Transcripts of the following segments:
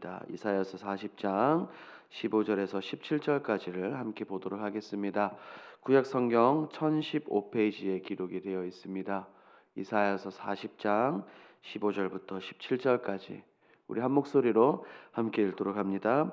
말씀입니다. 이사야서 40장 15절에서 17절까지를 함께 보도록 하겠습니다. 구약 성경 1015페이지에 기록이 되어 있습니다. 이사야서 40장 15절부터 17절까지 우리 한 목소리로 함께 읽도록 합니다.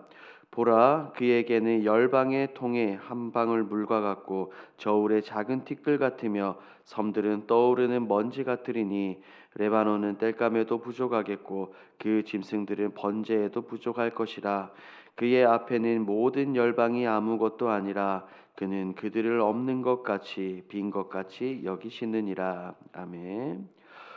보라, 그에게는 열방의 통에 한 방울 물과 같고 저울의 작은 티끌 같으며 섬들은 떠오르는 먼지 같으리니 레바논은 땔감에도 부족하겠고 그 짐승들은 번제에도 부족할 것이라. 그의 앞에는 모든 열방이 아무것도 아니라 그는 그들을 없는 것 같이 빈 것 같이 여기시느니라. 아멘.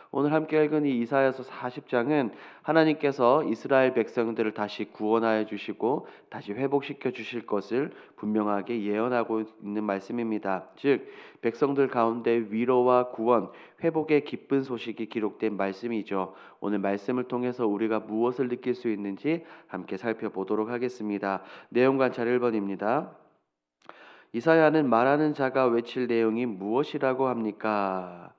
오늘 함께 읽은 이 이사야서 40장은 하나님께서 이스라엘 백성들을 다시 구원하여 주시고 다시 회복시켜 주실 것을 분명하게 예언하고 있는 말씀입니다. 즉 백성들 가운데 위로와 구원, 회복의 기쁜 소식이 기록된 말씀이죠. 오늘 말씀을 통해서 우리가 무엇을 느낄 수 있는지 함께 살펴보도록 하겠습니다. 내용 관찰 1번입니다. 이사야는 말하는 자가 외칠 내용이 무엇이라고 합니까?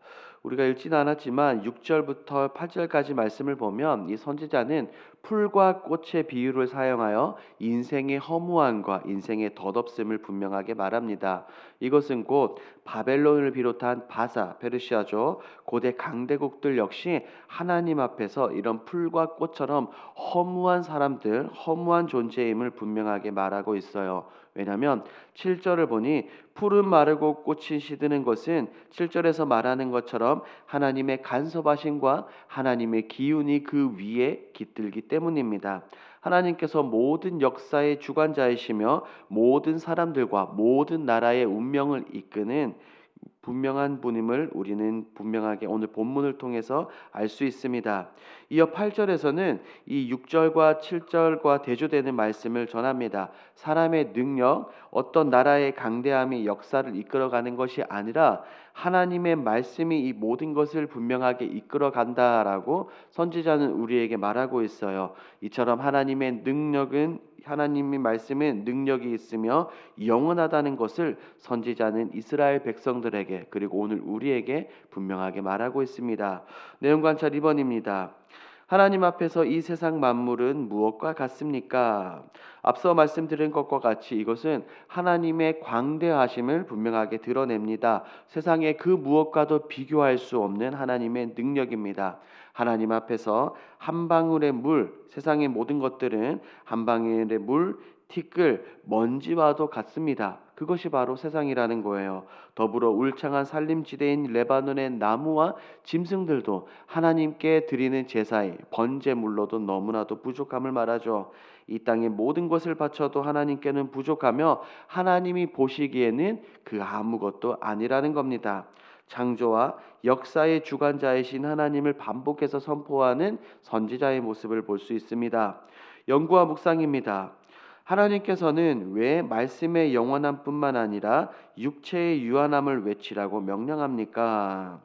우리가 읽지는 않았지만 6절부터 8절까지 말씀을 보면 이 선지자는 풀과 꽃의 비유를 사용하여 인생의 허무함과 인생의 덧없음을 분명하게 말합니다. 이것은 곧 바벨론을 비롯한 바사, 페르시아죠. 고대 강대국들 역시 하나님 앞에서 이런 풀과 꽃처럼 허무한 사람들, 허무한 존재임을 분명하게 말하고 있어요. 왜냐하면 7절을 보니 풀은 마르고 꽃이 시드는 것은 7절에서 말하는 것처럼 하나님의 간섭하심과 하나님의 기운이 그 위에 깃들기 때문입니다. 하나님께서 모든 역사의 주관자이시며 모든 사람들과 모든 나라의 운명을 이끄는 분명한 분임을 우리는 분명하게 오늘 본문을 통해서 알 수 있습니다. 이어 8절에서는 이 6절과 7절과 대조되는 말씀을 전합니다. 사람의 능력, 어떤 나라의 강대함이 역사를 이끌어가는 것이 아니라 하나님의 말씀이 이 모든 것을 분명하게 이끌어간다라고 선지자는 우리에게 말하고 있어요. 이처럼 하나님의 말씀은 능력이 있으며 영원하다는 것을 선지자는 이스라엘 백성들에게 그리고 오늘 우리에게 분명하게 말하고 있습니다. 내용 관찰 2번입니다. 하나님 앞에서 이 세상 만물은 무엇과 같습니까? 앞서 말씀드린 것과 같이 이것은 하나님의 광대하심을 분명하게 드러냅니다. 세상의 그 무엇과도 비교할 수 없는 하나님의 능력입니다. 하나님 앞에서 한 방울의 물, 세상의 모든 것들은 한 방울의 물, 티끌, 먼지와도 같습니다. 그것이 바로 세상이라는 거예요. 더불어 울창한 산림지대인 레바논의 나무와 짐승들도 하나님께 드리는 제사의 번제물로도 너무나도 부족함을 말하죠. 이 땅의 모든 것을 바쳐도 하나님께는 부족하며 하나님이 보시기에는 그 아무것도 아니라는 겁니다. 창조와 역사의 주관자이신 하나님을 반복해서 선포하는 선지자의 모습을 볼 수 있습니다. 연구와 묵상입니다. 하나님께서는 왜 말씀의 영원함뿐만 아니라 육체의 유한함을 외치라고 명령합니까?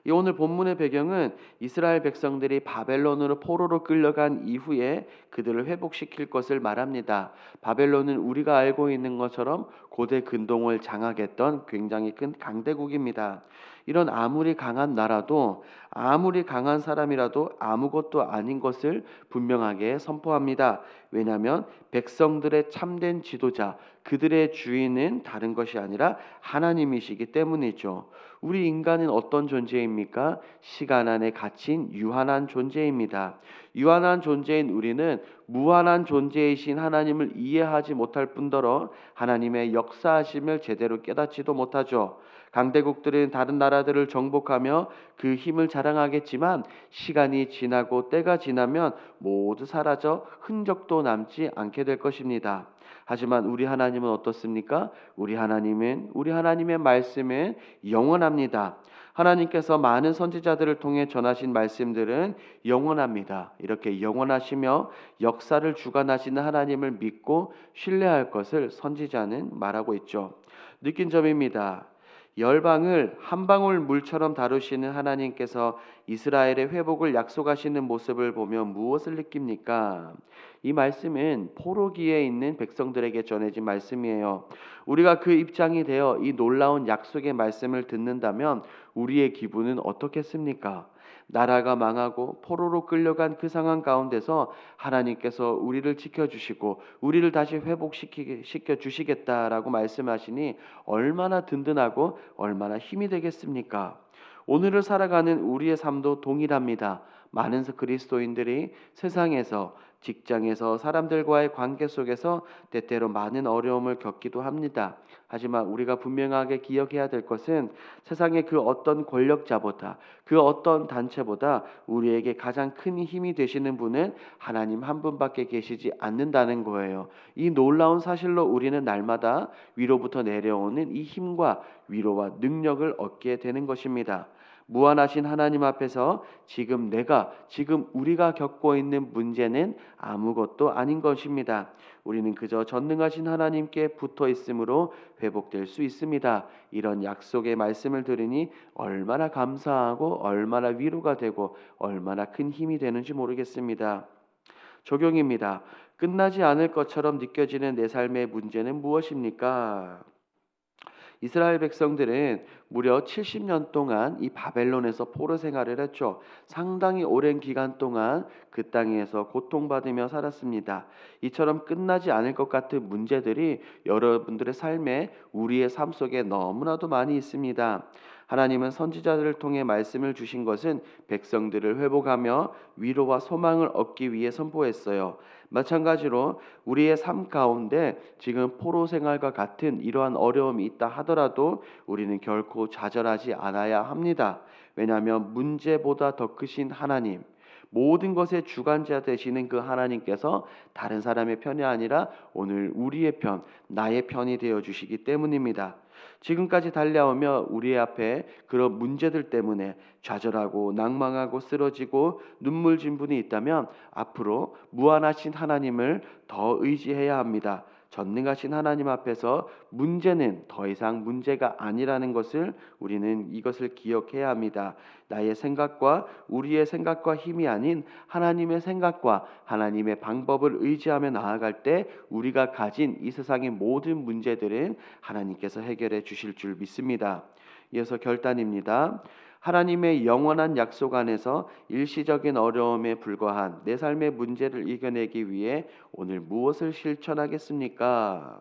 이 오늘 본문의 배경은 이스라엘 백성들이 바벨론으로 포로로 끌려간 이후에 그들을 회복시킬 것을 말합니다. 바벨론은 우리가 알고 있는 것처럼 고대 근동을 장악했던 굉장히 큰 강대국입니다. 이런 아무리 강한 나라도 아무리 강한 사람이라도 아무것도 아닌 것을 분명하게 선포합니다. 왜냐하면 백성들의 참된 지도자, 그들의 주인은 다른 것이 아니라 하나님이시기 때문이죠. 우리 인간은 어떤 존재입니까? 시간 안에 갇힌 유한한 존재입니다. 유한한 존재인 우리는 무한한 존재이신 하나님을 이해하지 못할 뿐더러 하나님의 역사하심을 제대로 깨닫지도 못하죠. 강대국들은 다른 나라들을 정복하며 그 힘을 자랑하겠지만 시간이 지나고 때가 지나면 모두 사라져 흔적도 남지 않게 될 것입니다. 하지만 우리 하나님은 어떻습니까? 우리 하나님의 말씀은 영원합니다. 하나님께서 많은 선지자들을 통해 전하신 말씀들은 영원합니다. 이렇게 영원하시며 역사를 주관하시는 하나님을 믿고 신뢰할 것을 선지자는 말하고 있죠. 느낀 점입니다. 열방을 한 방울 물처럼 다루시는 하나님께서 이스라엘의 회복을 약속하시는 모습을 보며 무엇을 느낍니까? 이 말씀은 포로기에 있는 백성들에게 전해진 말씀이에요. 우리가 그 입장이 되어 이 놀라운 약속의 말씀을 듣는다면 우리의 기분은 어떻겠습니까? 나라가 망하고 포로로 끌려간 그 상황 가운데서 하나님께서 우리를 지켜주시고 우리를 다시 회복시켜 주시겠다라고 말씀하시니 얼마나 든든하고 얼마나 힘이 되겠습니까? 오늘을 살아가는 우리의 삶도 동일합니다. 많은 그리스도인들이 세상에서, 직장에서, 사람들과의 관계 속에서 때때로 많은 어려움을 겪기도 합니다. 하지만 우리가 분명하게 기억해야 될 것은 세상의 그 어떤 권력자보다, 그 어떤 단체보다 우리에게 가장 큰 힘이 되시는 분은 하나님 한 분밖에 계시지 않는다는 거예요. 이 놀라운 사실로 우리는 날마다 위로부터 내려오는 이 힘과 위로와 능력을 얻게 되는 것입니다. 무한하신 하나님 앞에서 지금 우리가 겪고 있는 문제는 아무것도 아닌 것입니다. 우리는 그저 전능하신 하나님께 붙어 있으므로 회복될 수 있습니다. 이런 약속의 말씀을 들으니 얼마나 감사하고 얼마나 위로가 되고 얼마나 큰 힘이 되는지 모르겠습니다. 적용입니다. 끝나지 않을 것처럼 느껴지는 내 삶의 문제는 무엇입니까? 이스라엘 백성들은 무려 70년 동안 이 바벨론에서 포로 생활을 했죠. 상당히 오랜 기간 동안 그 땅에서 고통받으며 살았습니다. 이처럼 끝나지 않을 것 같은 문제들이 여러분들의 삶에, 우리의 삶 속에 너무나도 많이 있습니다. 하나님은 선지자들을 통해 말씀을 주신 것은 백성들을 회복하며 위로와 소망을 얻기 위해 선포했어요. 마찬가지로 우리의 삶 가운데 지금 포로 생활과 같은 이러한 어려움이 있다 하더라도 우리는 결코 좌절하지 않아야 합니다. 왜냐하면 문제보다 더 크신 하나님, 모든 것의 주관자 되시는 그 하나님께서 다른 사람의 편이 아니라 오늘 우리의 편, 나의 편이 되어 주시기 때문입니다. 지금까지 달려오며 우리 앞에 그런 문제들 때문에 좌절하고 낭망하고 쓰러지고 눈물 진 분이 있다면 앞으로 무한하신 하나님을 더 의지해야 합니다. 전능하신 하나님 앞에서 문제는 더 이상 문제가 아니라는 것을 우리는 이것을 기억해야 합니다. 나의 생각과 우리의 생각과 힘이 아닌 하나님의 생각과 하나님의 방법을 의지하며 나아갈 때 우리가 가진 이 세상의 모든 문제들은 하나님께서 해결해 주실 줄 믿습니다. 이어서 결단입니다. 하나님의 영원한 약속 안에서 일시적인 어려움에 불과한 내 삶의 문제를 이겨내기 위해 오늘 무엇을 실천하겠습니까?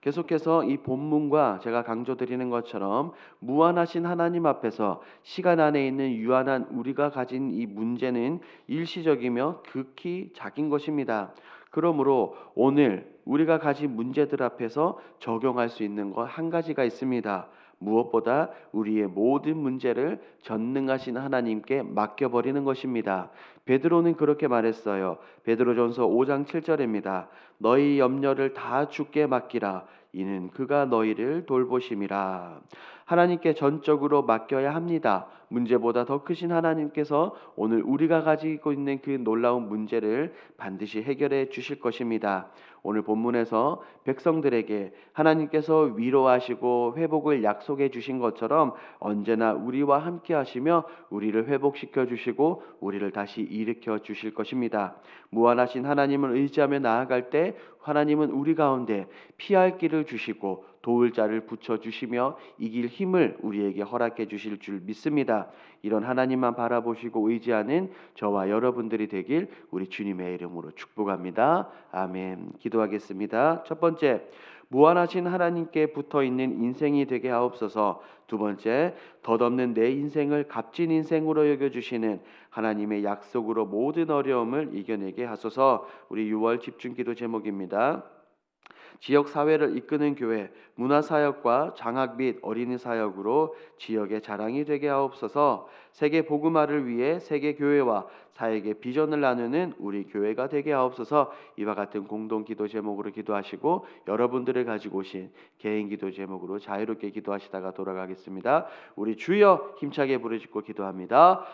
계속해서 이 본문과 제가 강조드리는 것처럼 무한하신 하나님 앞에서 시간 안에 있는 유한한 우리가 가진 이 문제는 일시적이며 극히 작은 것입니다. 그러므로 오늘 우리가 가진 문제들 앞에서 적용할 수 있는 것 한 가지가 있습니다. 무엇보다 우리의 모든 문제를 전능하신 하나님께 맡겨버리는 것입니다. 베드로는 그렇게 말했어요. 베드로전서 5장 7절입니다. 너희 염려를 다 주께 맡기라. 이는 그가 너희를 돌보심이라. 하나님께 전적으로 맡겨야 합니다. 문제보다 더 크신 하나님께서 오늘 우리가 가지고 있는 그 놀라운 문제를 반드시 해결해 주실 것입니다. 오늘 본문에서 백성들에게 하나님께서 위로하시고 회복을 약속해 주신 것처럼 언제나 우리와 함께 하시며 우리를 회복시켜 주시고 우리를 다시 일으켜 주실 것입니다. 무한하신 하나님을 의지하며 나아갈 때 하나님은 우리 가운데 피할 길을 주시고 도울 자를 붙여 주시며 이길 힘을 우리에게 허락해 주실 줄 믿습니다. 이런 하나님만 바라보시고 의지하는 저와 여러분들이 되길 우리 주님의 이름으로 축복합니다. 아멘. 기도하겠습니다. 첫 번째, 무한하신 하나님께 붙어 있는 인생이 되게 하옵소서. 두 번째, 덧없는 내 인생을 값진 인생으로 여겨주시는 하나님의 약속으로 모든 어려움을 이겨내게 하소서. 우리 6월 집중기도 제목입니다. 지역 사회를 이끄는 교회, 문화사역과 장학 및 어린이 사역으로 지역의 자랑이 되게 하옵소서. 세계 복음화를 위해 세계 교회와 사역의 비전을 나누는 우리 교회가 되게 하옵소서. 이와 같은 공동 기도 제목으로 기도하시고 여러분들을 가지고 오신 개인 기도 제목으로 자유롭게 기도하시다가 돌아가겠습니다. 우리 주여 힘차게 부르짖고 기도합니다.